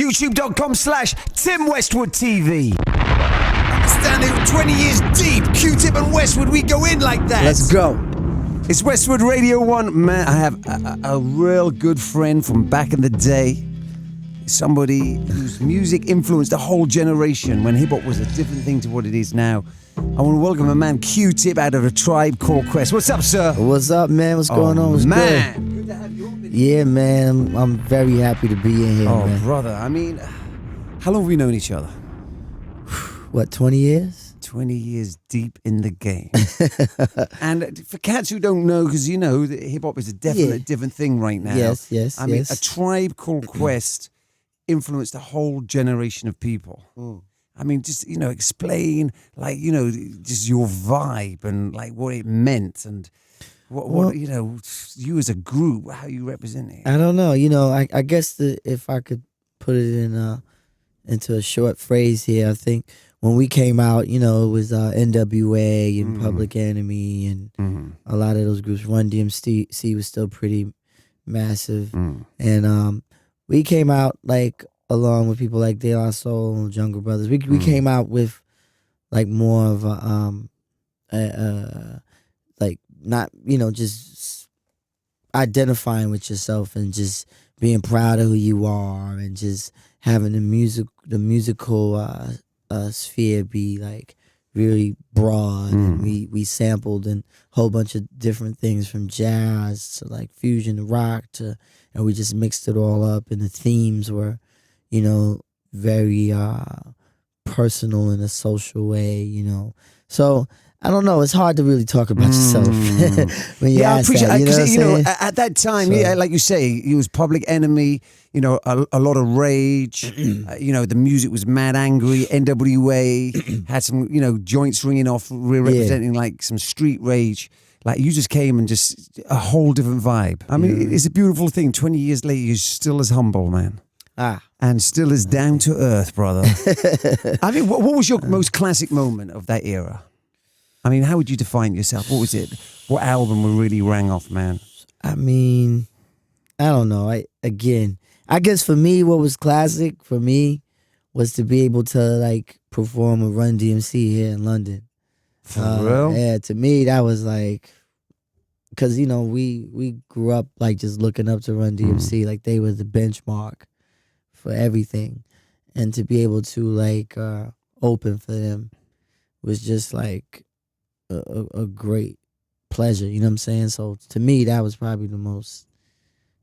YouTube.com/Tim Westwood TV. Understand it, 20 years deep. Q-Tip and Westwood, we go in like that. Let's go. It's Westwood Radio 1. Man, I have a real good friend from back in the day. Somebody whose music influenced a whole generation when hip-hop was a different thing to what it is now. I want to welcome a man, Q-Tip, out of A Tribe Called Quest. What's up, sir? What's up, man? What's going on? What's man. good? Good to have you on. Yeah, man. I'm very happy to be in here, man. Brother. I mean, how long have we known each other? What, 20 years? 20 years deep in the game. And for cats who don't know, because you know that hip-hop is a definite different thing right now. Yes, I mean, A Tribe Called Quest influenced a whole generation of people. I mean, just, explain, just your vibe and, what it meant and what you as a group, how you represent it. I don't know. I guess if I could put it into a short phrase here, I think when we came out, it was NWA and Public Enemy and a lot of those groups. Run DMC was still pretty massive. And we came out, along with people like De La Soul and Jungle Brothers. We came out with, more of not, just identifying with yourself and just being proud of who you are and just having the musical sphere be really broad. And we sampled a whole bunch of different things from jazz to fusion to rock and we just mixed it all up, and the themes were very personal in a social way, So I don't know. It's hard to really talk about yourself when you ask that. You know what I'm saying? At that time, like you say, it was Public Enemy. A lot of rage. The music was mad angry. NWA had some, joints ringing off, representing some street rage. You just came and just a whole different vibe. I mean, it's a beautiful thing. 20 years later, you're still as humble, man. And still as down to earth, brother. I mean, what was your most classic moment of that era? I mean, how would you define yourself? What was it? What album really rang off, man? I mean, I don't know. I guess for me, what was classic for me was to be able to perform with Run DMC here in London. For real? Yeah, to me that was because we grew up just looking up to Run DMC, they were the benchmark for everything, and to be able to open for them was just a great pleasure. You know what I'm saying? So to me, that was probably the most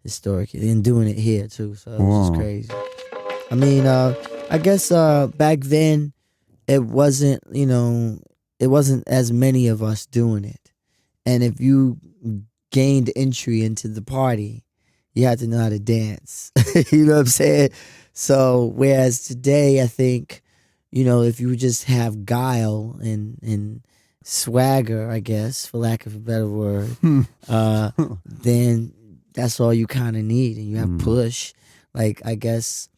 historic, and doing it here too. So it was just crazy. I mean, I guess back then it wasn't as many of us doing it, and if you gained entry into the party, you had to know how to dance. You know what I'm saying? So whereas today, I think, if you just have guile and swagger, I guess, for lack of a better word, then that's all you kind of need. And you have push. I guess,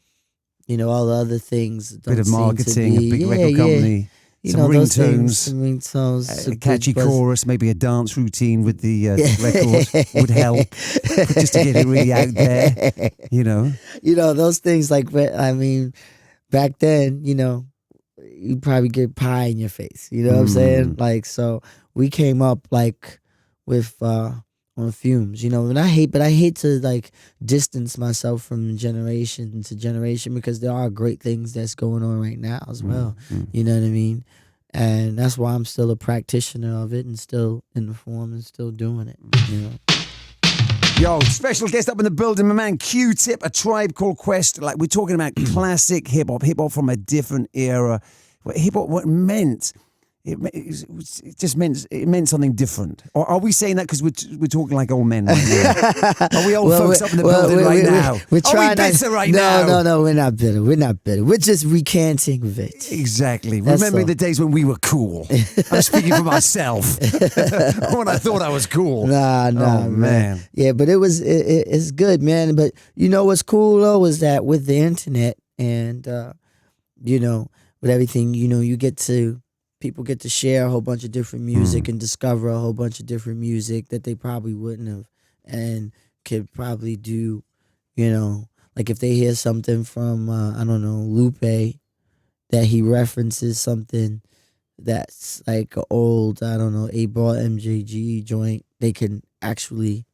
all the other things don't bit of seem marketing, to be, a big record company. Some ringtones, a catchy chorus, maybe a dance routine with the record would help, just to get it really out there, those things back then, you probably get pie in your face, what I'm saying? So we came up with on fumes, and I hate to distance myself from generation to generation, because there are great things that's going on right now as well. You know what I mean? And that's why I'm still a practitioner of it and still in the form and still doing it. Yo, special guest up in the building, my man Q-Tip, A Tribe Called Quest. We're talking about classic hip-hop from a different era. Hip-hop, what it meant. It just meant something different. Or are we saying that because we're talking like old men right now? Are we old folks up in the building right now? We're trying are we bitter right now? No, we're not bitter. We're not bitter. We're just recanting of it. Exactly. Remembering the days when we were cool. I'm speaking for myself. When I thought I was cool. Nah, oh, man. Yeah, but it's good, man. But what's cool though is that with the internet and with everything, you get to. People get to share a whole bunch of different music and discover a whole bunch of different music that they probably wouldn't have, and could probably do, like if they hear something from I don't know, Lupe, that he references something that's like a old, I don't know, 8-ball MJG joint, they can actually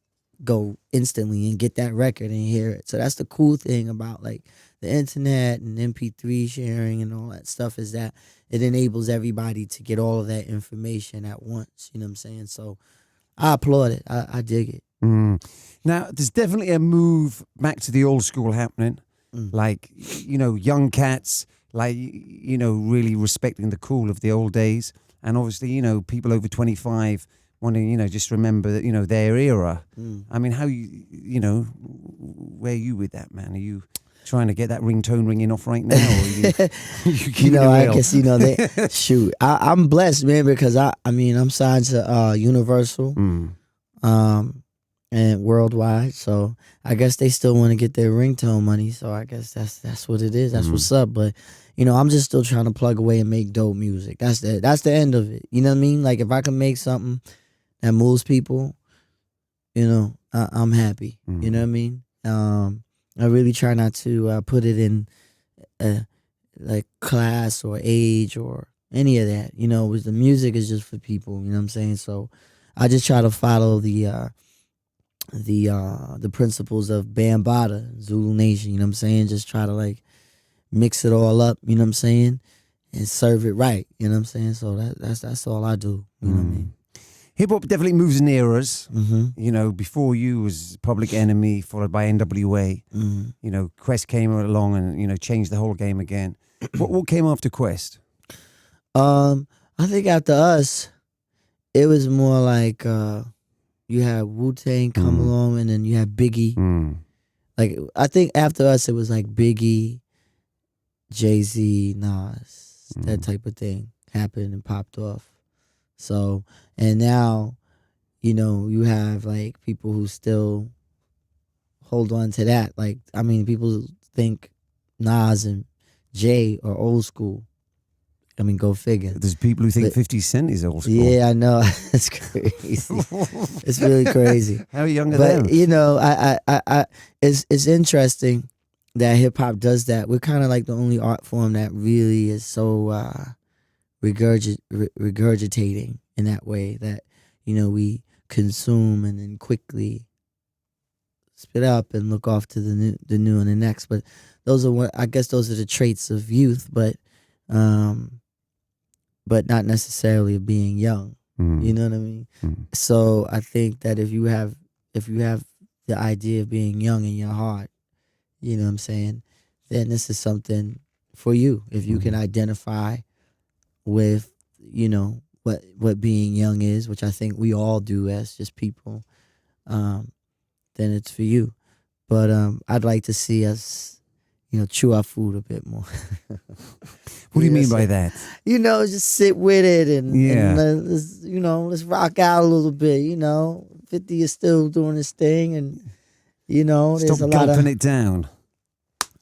go instantly and get that record and hear it. So that's the cool thing about like the internet and MP3 sharing and all that stuff, is that it enables everybody to get all of that information at once. You know what I'm saying? So I applaud it. I dig it. Mm. Now, there's definitely a move back to the old school happening. Like, you know, young cats, like, you know, really respecting the cool of the old days. And obviously, you know, people over 25 wanting, you know, just remember that, you know, their era. I mean, how you know, where are you with that, man? Are you trying to get that ringtone ringing off right now? Or are you You know, I real? guess, you know, shoot, I'm blessed, man, because I mean, I'm signed to Universal, and worldwide. So I guess they still want to get their ringtone money. So I guess that's what it is. That's what's up. But you know, I'm just still trying to plug away and make dope music. That's the end of it. You know what I mean? Like if I can make something that moves people, you know, I'm happy. You know what I mean? I really try not to put it in like class or age or any of that. You know, the music is just for people. You know what I'm saying? So I just try to follow the principles of Bambaataa, Zulu Nation, you know what I'm saying? Just try to like mix it all up, you know what I'm saying? And serve it right, you know what I'm saying? So that's all I do, you know what I mean? Hip hop definitely moves in eras. You know, before you was Public Enemy, followed by NWA. You know, Quest came along and, you know, changed the whole game again. What came after Quest? I think after us, it was more like you had Wu-Tang come along, and then you had Biggie. Like I think after us, it was like Biggie, Jay-Z, Nas, that type of thing happened and popped off. So, and now, you know, you have like people who still hold on to that. Like, I mean, people think Nas and Jay are old school. I mean, go figure. There's people who think 50 Cent is old school. Yeah, I know. It's crazy. It's really crazy. How young are they? But you know, it's interesting that hip hop does that. We're kind of like the only art form that really is so regurgitating in that way, that, you know, we consume and then quickly spit up and look off to the new and the next. But those are I guess those are the traits of youth, but not necessarily of being young. You know what I mean? So I think that if you have the idea of being young in your heart, you know what I'm saying, then this is something for you. If you can identify with, you know, what being young is, which I think we all do as just people, then it's for you. But I'd like to see us, you know, chew our food a bit more. What do you mean by that? You know, just sit with it and let's, you know, let's rock out a little bit. You know, 50 is still doing his thing, and you know, there's Stop a lot of gulping it down.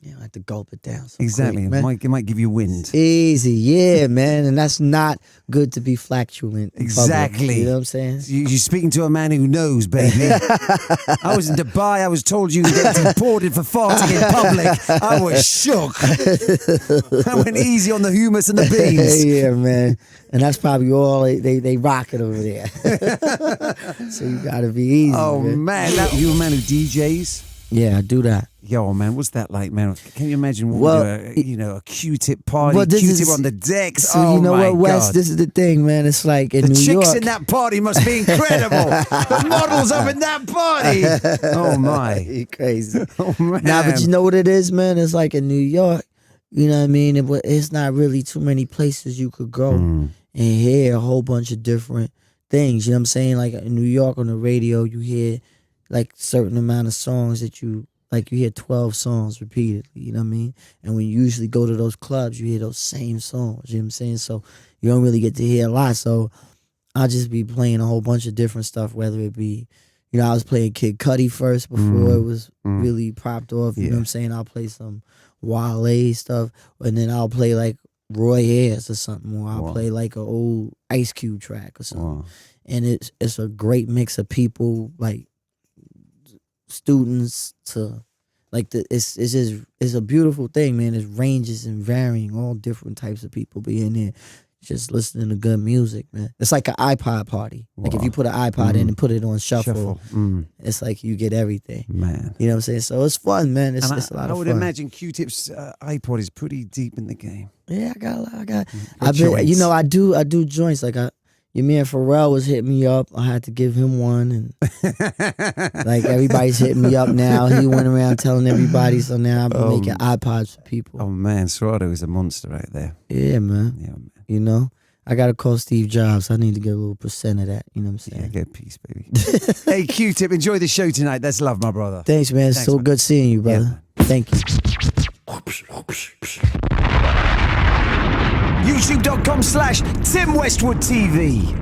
I have to gulp it down. Exactly. Quick, It might give you wind. Easy, yeah, man, and that's not good to be flatulent. Exactly. Public, you know what I'm saying? You're speaking to a man who knows, baby. I was in Dubai. I was told you get deported for farting in public. I was shook. I went easy on the hummus and the beans. Yeah, man, and that's probably all they rock it over there. So you gotta be easy. Oh man, you a man who DJs? Yeah, I do that. Yo, man, what's that like, man? Can you imagine a Q-tip party, well, Q-tip on the decks? So you know what, Wes? This is the thing, man. It's like in the New York. chicks in that party must be incredible. The models up in that party. Oh my, you're crazy. Oh man. Nah, but you know what it is, man? It's like in New York. You know what I mean? It's not really too many places you could go and hear a whole bunch of different things. You know what I'm saying? Like in New York on the radio, you hear like certain amount of songs that you hear 12 songs repeatedly, you know what I mean? And when you usually go to those clubs, you hear those same songs, you know what I'm saying? So you don't really get to hear a lot. So I'll just be playing a whole bunch of different stuff, whether it be, you know, I was playing Kid Cudi first before it was really popped off, you know what I'm saying? I'll play some Wale stuff, and then I'll play like Roy Ayers or something, or I'll play like an old Ice Cube track or something. And it's a great mix of people, like students to Like it's a beautiful thing, man. It ranges and varying, all different types of people being there, just listening to good music, man. It's like an iPod party. Like if you put an iPod in and put it on shuffle. It's like you get everything, man. You know what I'm saying? So it's fun, man. It's a lot of fun. I would imagine Q-Tip's iPod is pretty deep in the game. Yeah, I do joints. Like your man Pharrell was hitting me up. I had to give him one, and like everybody's hitting me up now. He went around telling everybody, so now I've been making iPods for people. Oh man, Serato is a monster right there. Yeah, man. Yeah, man. You know, I gotta call Steve Jobs. I need to get a little percent of that. You know what I'm saying? Yeah, get a piece, baby. Hey, Q-Tip, enjoy the show tonight. That's love, my brother. Thanks, man. It's so good seeing you, brother. Yeah, thank you. YouTube.com/Tim Westwood TV.